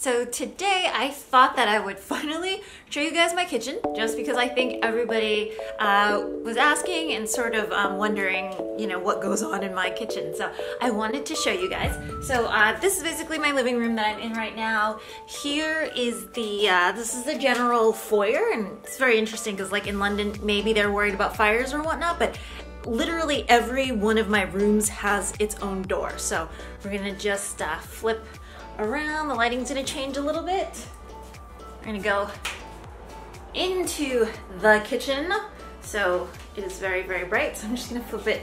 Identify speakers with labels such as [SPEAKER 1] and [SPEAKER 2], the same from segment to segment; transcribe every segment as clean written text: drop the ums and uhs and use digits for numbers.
[SPEAKER 1] So today I thought that I would finally show you guys my kitchen, just because I think everybody was asking and sort of wondering, you know, what goes on in my kitchen. So I wanted to show you guys. So this is basically my living room that I'm in right now. Here is this is the general foyer, and it's very interesting because like in London, maybe they're worried about fires or whatnot, but literally every one of my rooms has its own door. So we're gonna just flip around. The lighting's gonna change a little bit. We're gonna go into the kitchen. So it is very, very bright. So I'm just gonna flip it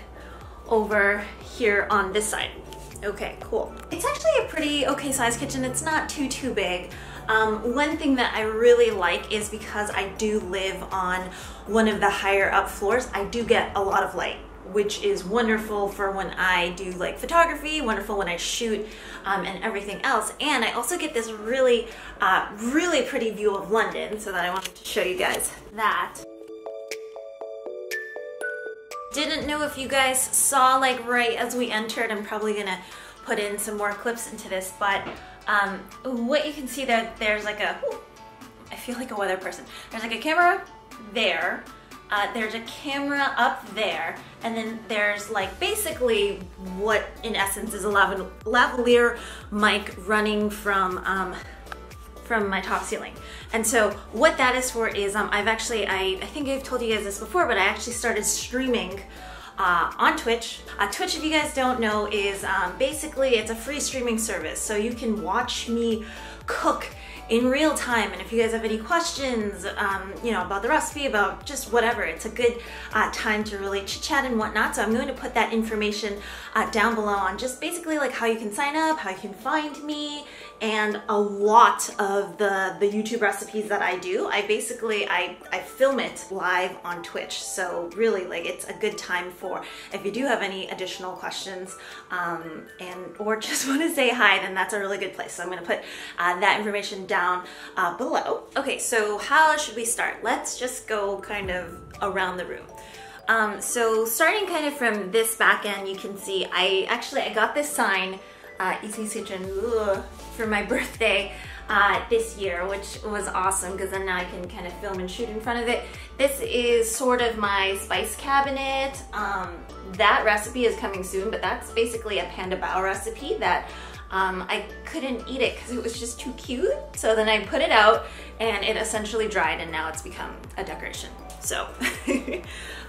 [SPEAKER 1] over here on this side. Okay, cool. It's actually a pretty okay sized kitchen. It's not too big. One thing that I really like is because I do live on one of the higher up floors, I do get a lot of light, which is wonderful for when I do like photography, wonderful when I shoot and everything else. And I also get this really, really pretty view of London, so that I wanted to show you guys that. Didn't know if you guys saw like right as we entered, I'm probably gonna put in some more clips into this, but what you can see there, there's like a, I feel like a weather person. There's like a camera there. There's a camera up there, and then there's like basically what in essence is a lavalier mic running from my top ceiling. And so what that is for is I've actually, I think I've told you guys this before, but I actually started streaming on Twitch. Twitch, if you guys don't know, is basically it's a free streaming service, so you can watch me cook in real time, and if you guys have any questions, you know, about the recipe, about just whatever, it's a good time to really chit chat and whatnot. So I'm going to put that information down below on just basically like how you can sign up, how you can find me, and a lot of the YouTube recipes that I do. I basically, I film it live on Twitch. So really like it's a good time for, if you do have any additional questions or just want to say hi, then that's a really good place. So I'm going to put that information down below. Okay, so how should we start? Let's just go kind of around the room. So starting kind of from this back end, you can see I got this sign, Easy Kitchen, for my birthday this year, which was awesome because then now I can kind of film and shoot in front of it. This is sort of my spice cabinet. That recipe is coming soon, but that's basically a panda bao recipe that I couldn't eat it because it was just too cute. So then I put it out and it essentially dried, and now it's become a decoration. So,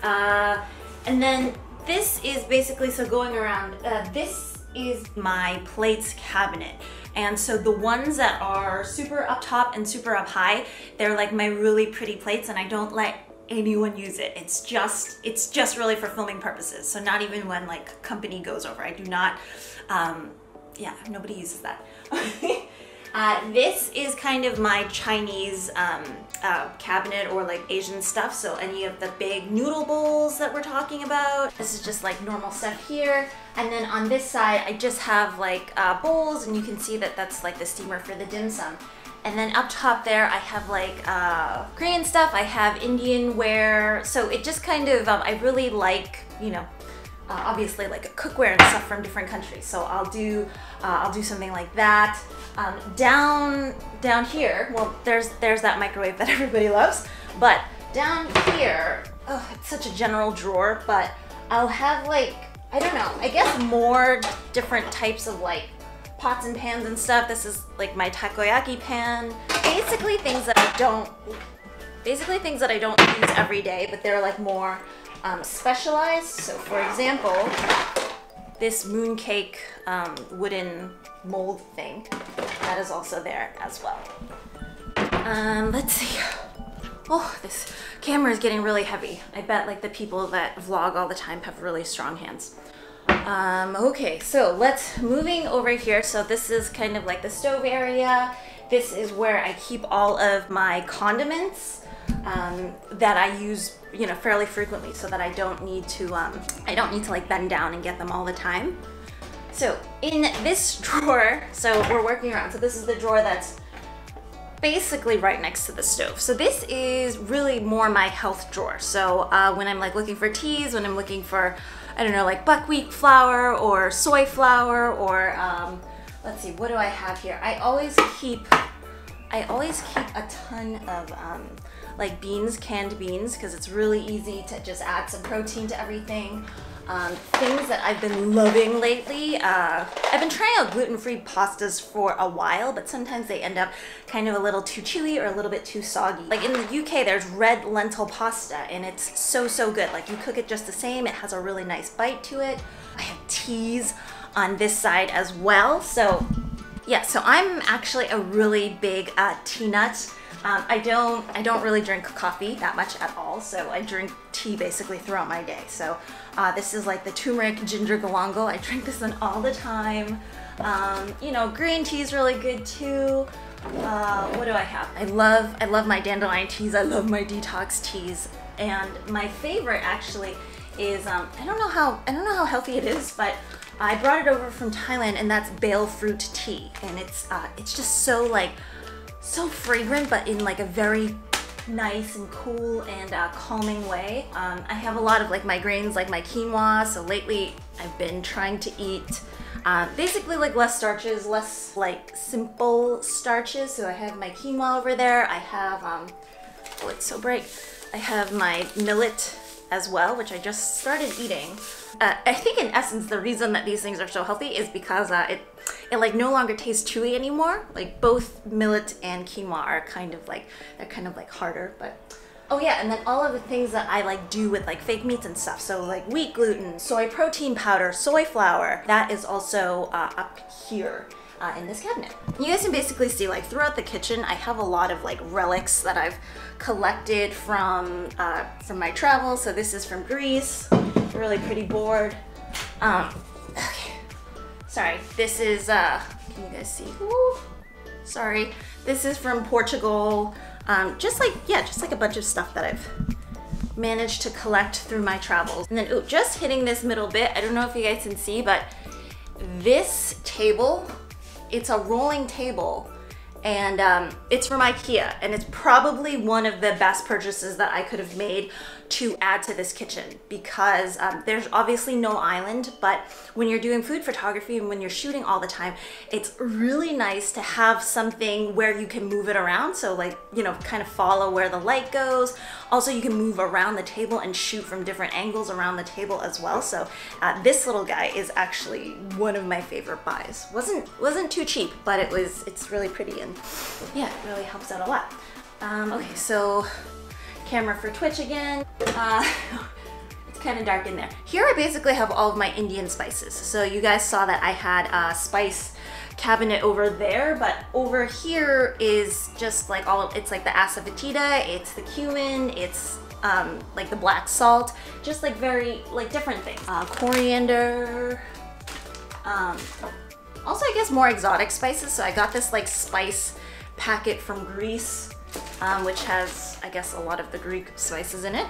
[SPEAKER 1] and then this is basically, so going around, this is my plates cabinet. And so the ones that are super up top and super up high, they're like my really pretty plates, and I don't let anyone use it. It's just really for filming purposes. So not even when like company goes over, I do not, yeah, nobody uses that. This is kind of my Chinese cabinet or like Asian stuff. So any of the big noodle bowls that we're talking about. This is just like normal stuff here. And then on this side, I just have like bowls, and you can see that that's like the steamer for the dim sum. And then up top there, I have like Korean stuff. I have Indian ware. So it just kind of, I really like, you know, obviously like cookware and stuff from different countries. So I'll do something like that. Down here, well, there's that microwave that everybody loves. But down here, oh, it's such a general drawer, but I'll have like, I don't know, I guess more different types of like pots and pans and stuff. This is like my takoyaki pan. Basically things that I don't use every day, but they're like more specialized. So for example, this mooncake wooden mold thing, that is also there as well. Let's see. Oh, this camera is getting really heavy. I bet like the people that vlog all the time have really strong hands. Okay, so moving over here. So this is kind of like the stove area. This is where I keep all of my condiments that I use, you know, fairly frequently, so that I don't need to like bend down and get them all the time. So in this drawer, so we're working around. So this is the drawer that's basically right next to the stove. So this is really more my health drawer. So when I'm like looking for teas, when I'm looking for, I don't know, like buckwheat flour or soy flour or let's see, what do I have here? I always keep a ton of like beans, canned beans, because it's really easy to just add some protein to everything. Things that I've been loving lately, I've been trying out gluten-free pastas for a while, but sometimes they end up kind of a little too chewy or a little bit too soggy. Like in the UK, there's red lentil pasta, and it's so, so good. Like you cook it just the same, it has a really nice bite to it. I have teas on this side as well. So yeah, so I'm actually a really big tea nut. I don't really drink coffee that much at all, so I drink tea basically throughout my day. So this is like the turmeric ginger galangal. I drink this one all the time. You know, green tea is really good too. What do I have? I love my dandelion teas. I love my detox teas. And my favorite actually is I don't know how healthy it is, but I brought it over from Thailand, and that's bale fruit tea, and it's just so fragrant, but in like a very nice and cool and calming way. I have a lot of like my grains, like my quinoa, so lately I've been trying to eat basically like less starches, less like simple starches. So I have my quinoa over there. I have, oh, it's so bright. I have my millet as well, which I just started eating. I think in essence, the reason that these things are so healthy is because it like no longer tastes chewy anymore. Like both millet and quinoa are kind of like harder, but oh yeah, and then all of the things that I like do with like fake meats and stuff. So like wheat gluten, soy protein powder, soy flour, that is also up here in this cabinet. You guys can basically see like throughout the kitchen, I have a lot of like relics that I've collected from my travels. So this is from Greece, a really pretty board. Okay. Sorry, this is, can you guys see? Ooh, sorry. This is from Portugal. Just like a bunch of stuff that I've managed to collect through my travels. And then, ooh, just hitting this middle bit, I don't know if you guys can see, but this table, it's a rolling table, and it's from IKEA, and it's probably one of the best purchases that I could have made to add to this kitchen, because there's obviously no island, but when you're doing food photography and when you're shooting all the time, it's really nice to have something where you can move it around. So like, you know, kind of follow where the light goes. Also, you can move around the table and shoot from different angles around the table as well. So this little guy is actually one of my favorite buys. Wasn't too cheap, but it's really pretty, and yeah, it really helps out a lot. Okay, so camera for Twitch again. It's kind of dark in there. Here I basically have all of my Indian spices. So you guys saw that I had a spice cabinet over there, but over here is just like it's like the asafoetida, it's the cumin, it's like the black salt, just like very like different things. Coriander, also I guess more exotic spices. So I got this like spice packet from Greece, which has, I guess, a lot of the Greek spices in it.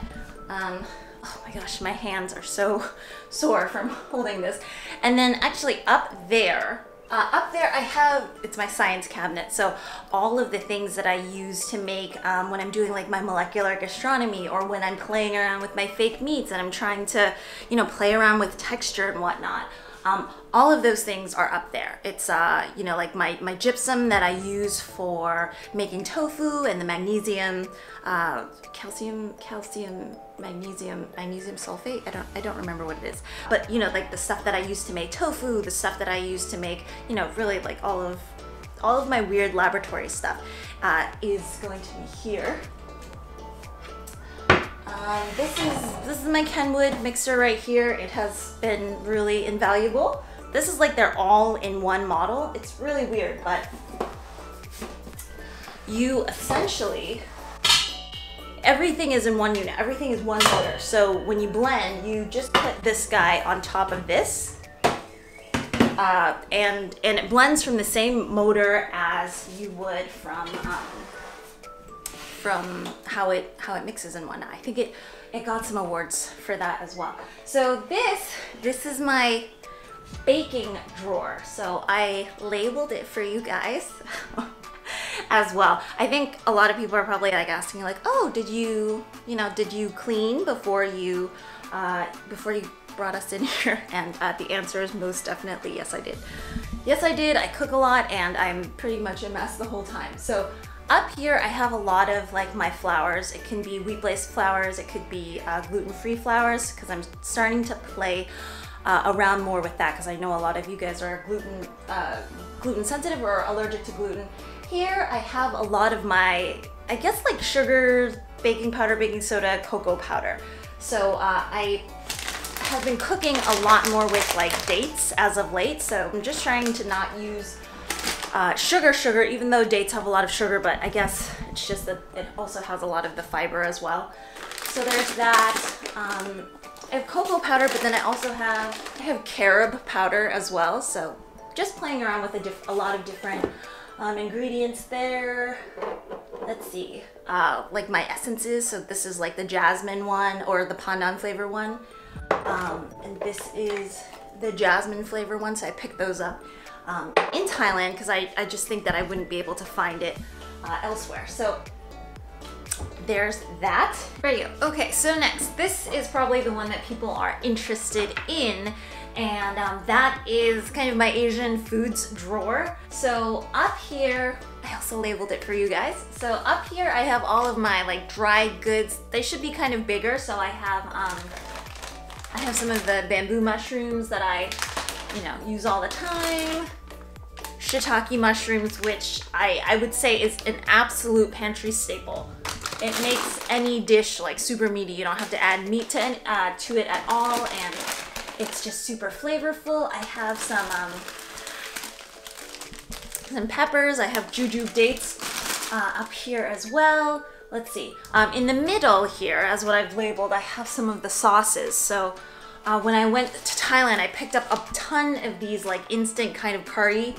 [SPEAKER 1] Oh my gosh, my hands are so sore from holding this. And then actually up there I have, it's my science cabinet. So all of the things that I use to make when I'm doing like my molecular gastronomy, or when I'm playing around with my fake meats and I'm trying to, you know, play around with texture and whatnot. All of those things are up there. It's, you know, like my gypsum that I use for making tofu, and the magnesium, magnesium sulfate. I don't remember what it is. But, you know, like the stuff that I use to make tofu, the stuff that I use to make, you know, really like all of my weird laboratory stuff is going to be here. This is my Kenwood mixer right here. It has been really invaluable. This is like their all-in-one model. It's really weird, but you essentially, everything is in one unit. Everything is one motor. So when you blend, you just put this guy on top of this, and it blends from the same motor as you would from how it mixes in one. I think it got some awards for that as well. So this is my baking drawer. So I labeled it for you guys as well. I think a lot of people are probably like asking like, oh, did you clean before you brought us in here? And the answer is most definitely yes, I did. Yes, I did. I cook a lot and I'm pretty much a mess the whole time. So up here, I have a lot of like my flours. It can be wheat-based flours. It could be gluten-free flours because I'm starting to play around more with that because I know a lot of you guys are gluten sensitive or allergic to gluten. Here, I have a lot of my, I guess like sugar, baking powder, baking soda, cocoa powder. So I have been cooking a lot more with like dates as of late. So I'm just trying to not use sugar, even though dates have a lot of sugar, but I guess it's just that it also has a lot of the fiber as well. So there's that. I have cocoa powder, but then I also have carob powder as well. So just playing around with a lot of different ingredients there. Let's see, like my essences. So this is like the jasmine one or the pandan flavor one. And this is the jasmine flavor one. So I picked those up in Thailand because I just think that I wouldn't be able to find it elsewhere. So there's that. There you go. Okay, so next, this is probably the one that people are interested in, and that is kind of my Asian foods drawer. So up here, I also labeled it for you guys. So up here, I have all of my like dry goods. They should be kind of bigger. So I have some of the bamboo mushrooms that I, use all the time. Shiitake mushrooms, which I would say is an absolute pantry staple. It makes any dish like super meaty. You don't have to add meat to it at all, and it's just super flavorful. I have some peppers. I have jujube dates up here as well. Let's see. In the middle here, as what I've labeled, I have some of the sauces. So when I went to Thailand, I picked up a ton of these like instant kind of curry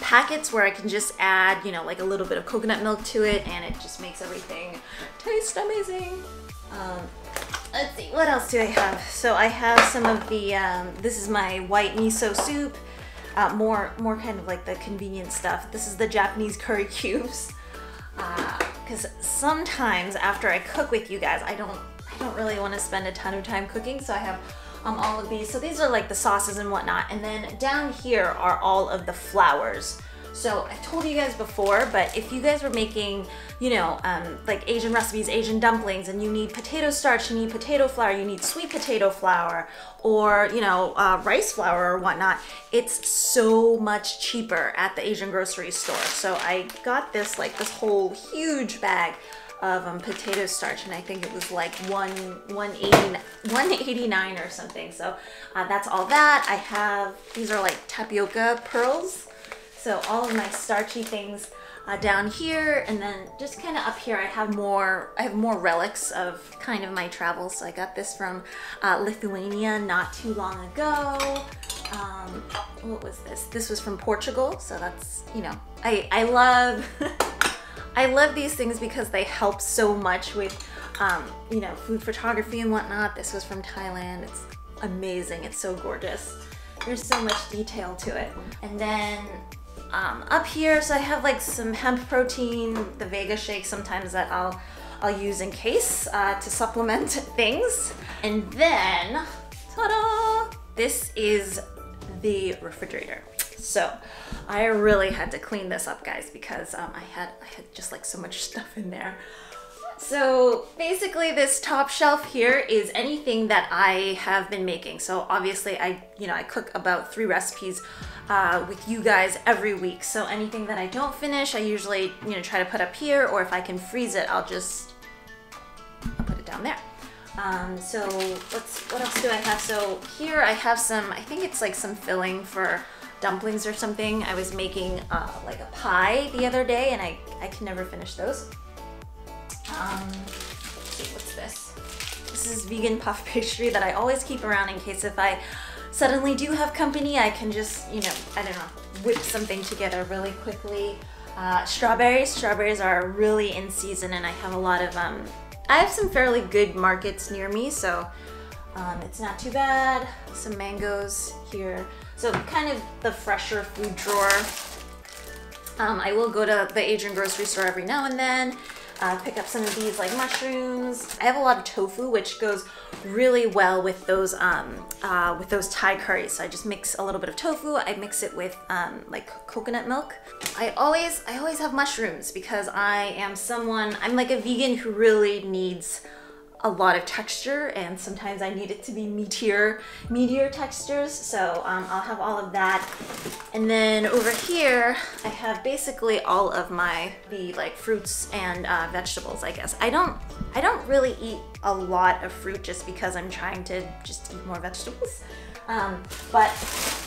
[SPEAKER 1] packets where I can just add, like a little bit of coconut milk to it, and it just makes everything taste amazing. Let's see, what else do I have? So I have some of the, this is my white miso soup, more kind of like the convenient stuff. This is the Japanese curry cubes, because sometimes after I cook with you guys, I don't really want to spend a ton of time cooking, so I have all of these. So these are like the sauces and whatnot. And then down here are all of the flours. So I told you guys before, but if you guys were making, like Asian recipes, Asian dumplings, and you need potato starch, you need potato flour, you need sweet potato flour, or, rice flour or whatnot, it's so much cheaper at the Asian grocery store. So I got this whole huge bag of potato starch, and I think it was like $189 or something. So that's all that. I have, these are like tapioca pearls. So all of my starchy things down here, and then just kind of up here I have more relics of kind of my travels. So I got this from Lithuania not too long ago. What was this? This was from Portugal. So that's, I love I love these things because they help so much with, food photography and whatnot. This was from Thailand. It's amazing. It's so gorgeous. There's so much detail to it. And then up here, so I have like some hemp protein, the Vega shake sometimes that I'll use in case to supplement things. And then, ta-da! This is the refrigerator. So I really had to clean this up, guys, because I had just like so much stuff in there. So basically this top shelf here is anything that I have been making. So obviously I cook about 3 recipes with you guys every week. So anything that I don't finish, I usually, try to put up here, or if I can freeze it, I'll put it down there. So what else do I have? So here I have some, I think it's like some filling for dumplings or something. I was making like a pie the other day, and I can never finish those. Let's see, what's this? This is vegan puff pastry that I always keep around in case if I suddenly do have company, I can just, I don't know, whip something together really quickly. Strawberries are really in season, and I have a lot of, I have some fairly good markets near me, so it's not too bad. Some mangoes here. So kind of the fresher food drawer. I will go to the Asian grocery store every now and then. pick up some of these like mushrooms. I have a lot of tofu, which goes really well with those Thai curries. So I just mix a little bit of tofu. I mix it with like coconut milk. I always have mushrooms because I'm like a vegan who really needs a lot of texture, and sometimes I need it to be meatier textures, so I'll have all of that. And then over here I have basically all of the like fruits and vegetables, I guess. I don't really eat a lot of fruit just because I'm trying to just eat more vegetables. But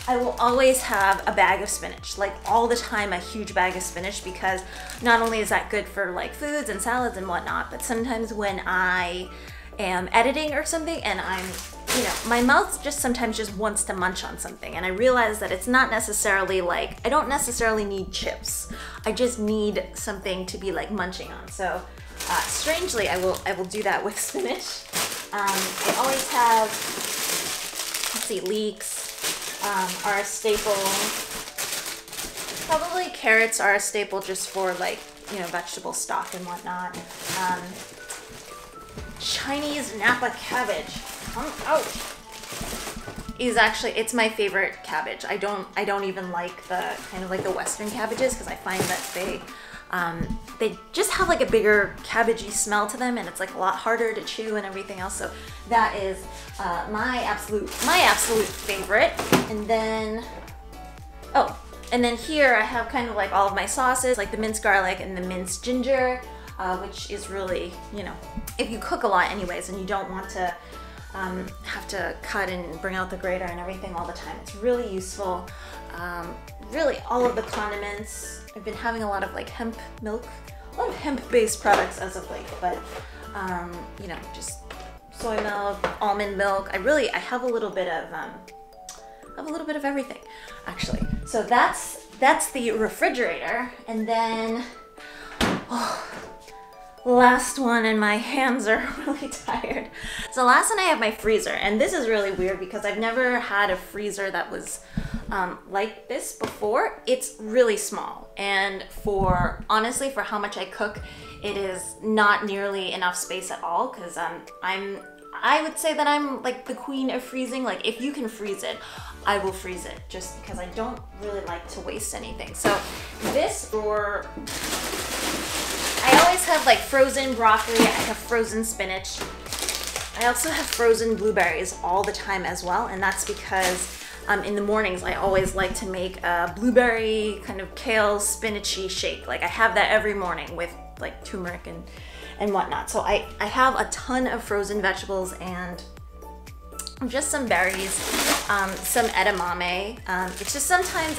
[SPEAKER 1] I will always have a bag of spinach, like all the time, a huge bag of spinach, because not only is that good for like foods and salads and whatnot, but sometimes when I am editing or something and my mouth just sometimes wants to munch on something, and I realize that it's not necessarily like, I don't necessarily need chips. I just need something to be like munching on. So strangely, I will do that with spinach. I always have, let's see, leeks are a staple. Probably carrots are a staple just for like, vegetable stock and whatnot. Chinese Napa cabbage, come out. It's my favorite cabbage. I don't even like the kind of like the Western cabbages, because I find that they just have like a bigger cabbagey smell to them, and it's like a lot harder to chew and everything else. So that is my absolute favorite. And then here I have kind of like all of my sauces, like the minced garlic and the minced ginger, which is really, if you cook a lot anyways and you don't want to have to cut and bring out the grater and everything all the time, it's really useful. Really all of the condiments. I've been having a lot of like hemp milk, a lot of hemp-based products as of late, but just soy milk, almond milk. I have a little bit of everything, actually. So that's the refrigerator. And then last one, and my hands are really tired. So last one, I have my freezer, and this is really weird because I've never had a freezer that was like this before. It's really small, and honestly for how much I cook, it is not nearly enough space at all, because I would say that I'm like the queen of freezing. Like if you can freeze it, I will freeze it, just because I don't really like to waste anything. So this drawer, I always have like frozen broccoli, I have frozen spinach. I also have frozen blueberries all the time as well, and that's because in the mornings I always like to make a blueberry kind of kale spinachy shake. Like I have that every morning with like turmeric and whatnot. So I have a ton of frozen vegetables and just some berries, some edamame. It's just sometimes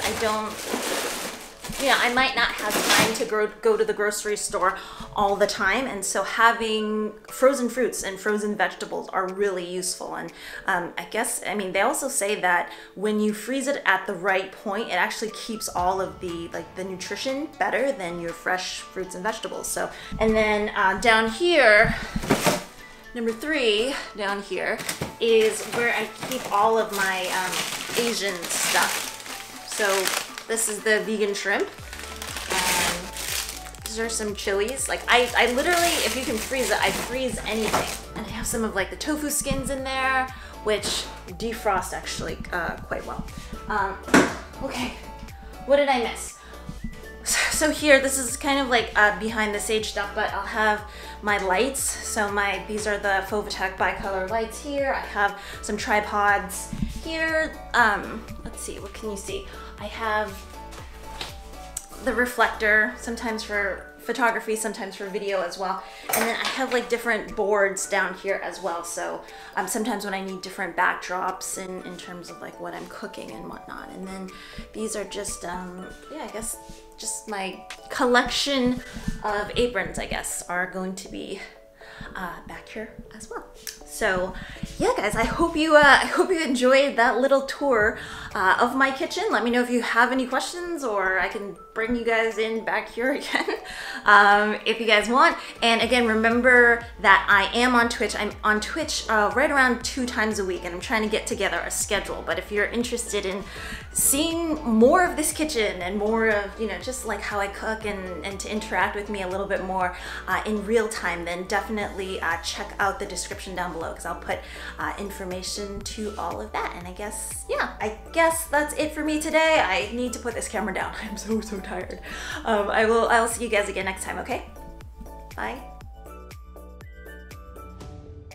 [SPEAKER 1] I might not have time to go to the grocery store all the time, and so having frozen fruits and frozen vegetables are really useful. And they also say that when you freeze it at the right point, it actually keeps all of the nutrition better than your fresh fruits and vegetables. So, and then down here, number 3 down here is where I keep all of my Asian stuff. So this is the vegan shrimp. These are some chilies. Like I literally, if you can freeze it, I freeze anything. And I have some of like the tofu skins in there, which defrost actually quite well. Okay, what did I miss? So here, this is kind of like behind the sage stuff, but I'll have my lights. So these are the Fovitec bicolor lights here. I have some tripods here. Let's see, what can you see? I have the reflector, sometimes for photography, sometimes for video as well. And then I have like different boards down here as well. So sometimes when I need different backdrops in terms of like what I'm cooking and whatnot. And then these are just, I guess just my collection of aprons, I guess, are going to be back here as well. So yeah, guys, I hope you enjoyed that little tour of my kitchen. Let me know if you have any questions, or I can bring you guys in back here again if you guys want. And again, remember that I am on Twitch. I'm on Twitch right around 2 times a week, and I'm trying to get together a schedule. But if you're interested in seeing more of this kitchen and more of, you know, just like how I cook and to interact with me a little bit more in real time, then definitely check out the description down below, because I'll put information to all of that. And I guess, yeah, I guess that's it for me today. I need to put this camera down. I'm so tired. I will see you guys again next time, okay? Bye.